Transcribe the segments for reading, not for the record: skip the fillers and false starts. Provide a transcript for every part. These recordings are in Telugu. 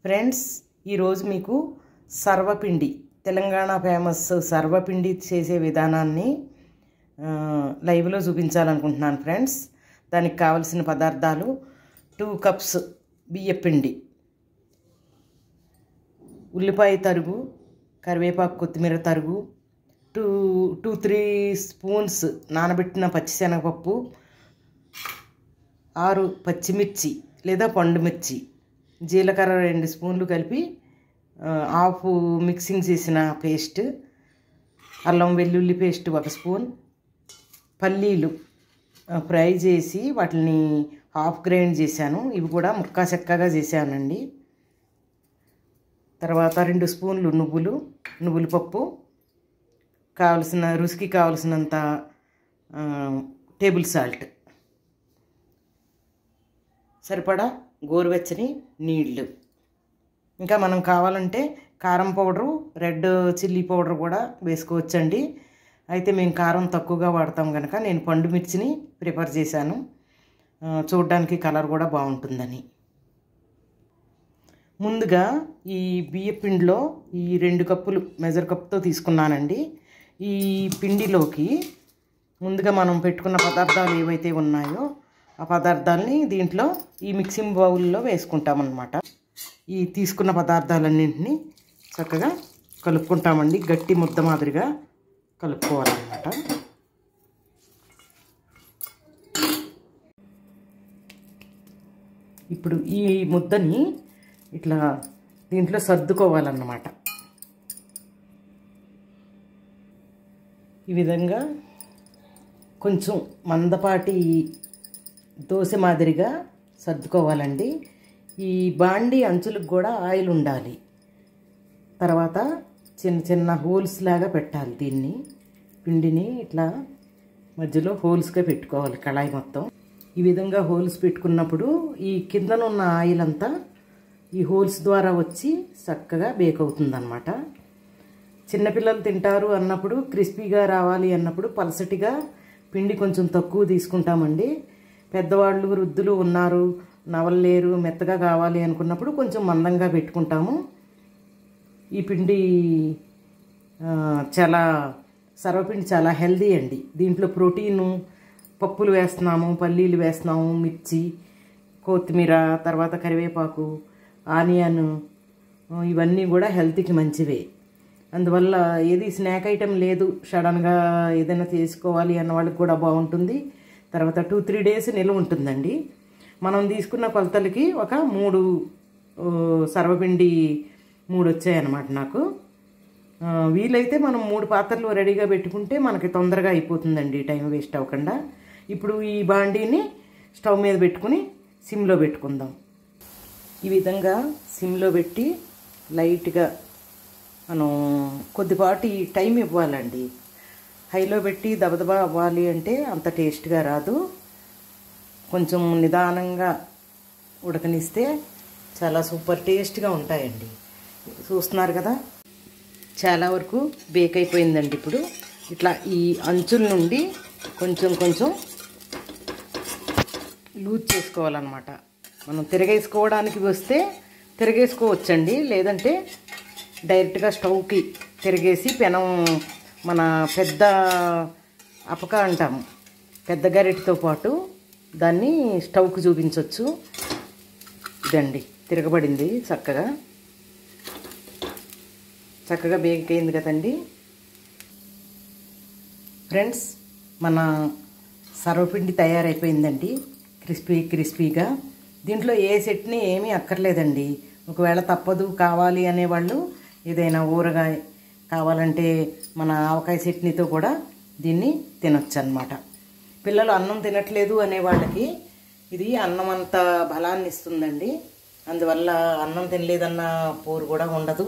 ఫ్రెండ్స్, ఈరోజు మీకు సర్వపిండి తెలంగాణ ఫేమస్ సర్వపిండి చేసే విధానాన్ని లైవ్లో చూపించాలనుకుంటున్నాను ఫ్రెండ్స్. దానికి కావలసిన పదార్థాలు 2 కప్స్ బియ్యపిండి, ఉల్లిపాయ తరుగు, కరివేపాకు, కొత్తిమీర తరుగు, 2-3 స్పూన్స్ నానబెట్టిన పచ్చిశనగపప్పు, 6 పచ్చిమిర్చి లేదా పండుమిర్చి, జీలకర్ర 2 స్పూన్లు కలిపి హాఫ్ మిక్సింగ్ చేసిన పేస్ట్, అల్లం వెల్లుల్లి పేస్ట్ 1 స్పూన్, పల్లీలు ఫ్రై చేసి వాటిని హాఫ్ గ్రైండ్ చేశాను. ఇవి కూడా ముక్కా చెక్కగా చేశానండి. తర్వాత 2 స్పూన్లు నువ్వుల పప్పు, రుచికి కావలసినంత టేబుల్ సాల్ట్, సరిపడా గోరువెచ్చని నీళ్ళు. ఇంకా మనం కావాలంటే కారం పౌడరు, రెడ్ చిల్లీ పౌడర్ కూడా వేసుకోవచ్చండి. అయితే మేము కారం తక్కువగా వాడతాం కనుక నేను పండు మిర్చిని ప్రిఫర్ చేశాను, చూడడానికి కలర్ కూడా బాగుంటుందని. ముందుగా ఈ బియ్యపిండిలో ఈ 2 కప్పులు మెజర్ కప్తో తీసుకున్నానండి. ఈ పిండిలోకి ముందుగా మనం పెట్టుకున్న పదార్థాలు ఏవైతే ఉన్నాయో ఆ పదార్థాలని దీంట్లో ఈ మిక్సింగ్ బౌల్లో వేసుకుంటామన్నమాట. ఈ తీసుకున్న పదార్థాలన్నింటినీ చక్కగా కలుపుకుంటామండి. గట్టి ముద్ద మాదిరిగా కలుపుకోవాలన్నమాట. ఇప్పుడు ఈ ముద్దని ఇట్లా దీంట్లో సర్దుకోవాలన్నమాట. ఈ విధంగా కొంచెం మందపాటి దోశ మాదిరిగా సర్దుకోవాలండి. ఈ బాండీ అంచులకు కూడా ఆయిల్ ఉండాలి. తర్వాత చిన్న చిన్న హోల్స్ లాగా పెట్టాలి. పిండిని ఇట్లా మధ్యలో హోల్స్గా పెట్టుకోవాలి కళాయి మొత్తం. ఈ విధంగా హోల్స్ పెట్టుకున్నప్పుడు ఈ కిందనున్న ఆయిల్ అంతా ఈ హోల్స్ ద్వారా వచ్చి చక్కగా బేక్ అవుతుందన్నమాట. చిన్నపిల్లలు తింటారు అన్నప్పుడు, క్రిస్పీగా రావాలి అన్నప్పుడు పలసటిగా పిండి కొంచెం తక్కువ తీసుకుంటామండి. పెద్దవాళ్ళు, వృద్ధులు ఉన్నారు, నవలలేరు, మెత్తగా కావాలి అనుకున్నప్పుడు కొంచెం మందంగా పెట్టుకుంటాము. ఈ పిండి సర్వపిండి చాలా హెల్దీ అండి. దీంట్లో ప్రోటీను, పప్పులు వేస్తున్నాము, పల్లీలు వేస్తున్నాము, మిర్చి, కొత్తిమీర, తర్వాత కరివేపాకు, ఆనియన్, ఇవన్నీ కూడా హెల్త్కి మంచివే. అందువల్ల ఏది స్నాక్ ఐటెం లేదు, సడన్గా ఏదైనా చేసుకోవాలి అన్న వాళ్ళకి కూడా బాగుంటుంది. తర్వాత 2-3 డేస్ నిల్వ ఉంటుందండి. మనం తీసుకున్న కొలతలకి ఒక 3 సర్వపిండి 3 వచ్చాయన్నమాట నాకు. వీలైతే మనం 3 పాత్రలు రెడీగా పెట్టుకుంటే మనకి తొందరగా అయిపోతుందండి, టైం వేస్ట్ అవ్వకుండా. ఇప్పుడు ఈ బాండీని స్టవ్ మీద పెట్టుకుని సిమ్లో పెట్టుకుందాం. ఈ విధంగా సిమ్లో పెట్టి లైట్గా మనం కొద్దిపాటి టైం ఇవ్వాలండి. హైలో పెట్టి దబదబా అవ్వాలి అంటే అంత టేస్ట్గా రాదు. కొంచెం నిదానంగా ఉడకనిస్తే చాలా సూపర్ టేస్ట్గా ఉంటాయండి. చూస్తున్నారు కదా, చాలా వరకు బేక్ అయిపోయిందండి. ఇప్పుడు ఇట్లా ఈ అంచుల నుండి కొంచెం కొంచెం లూజ్ చేసుకోవాలన్నమాట. మనం తిరగేసుకోవడానికి వస్తే తిరగేసుకోవచ్చండి, లేదంటే డైరెక్ట్గా స్టవ్కి తిరగేసి పెనం, మన పెద్ద అపక అంటాము, పెద్ద గరిటెతో పాటు దాన్ని స్టవ్కి చూపించవచ్చు. ఇదండి తిరగబడింది, చక్కగా బేక్ అయింది కదండి. ఫ్రెండ్స్, మన సర్వపిండి తయారైపోయిందండి, క్రిస్పీగా. దీంట్లో ఏ చట్నీ ఏమీ అక్కర్లేదండి. ఒకవేళ తప్పదు కావాలి అనేవాళ్ళు ఏదైనా ఊరగాయ కావాలంటే మన ఆవకాయ చట్నీతో కూడా దీన్ని తినొచ్చు అన్నమాట. పిల్లలు అన్నం తినట్లేదు అనే వాళ్ళకి ఇది అన్నం అంత బలాన్ని ఇస్తుందండి. అందువల్ల అన్నం తినలేదన్న పోరు కూడా ఉండదు.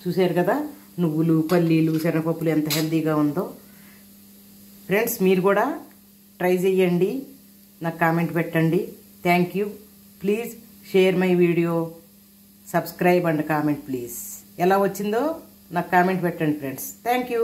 చూశారు కదా, నువ్వులు, పల్లీలు, శనగపప్పులు ఎంత హెల్తీగా ఉందో. ఫ్రెండ్స్, మీరు కూడా ట్రై చేయండి, నాకు కామెంట్ పెట్టండి. Thank you. Please share my video, subscribe and comment please. ఎలా వచ్చిందో నాకు కామెంట్ పెట్టండి ఫ్రెండ్స్. Thank you.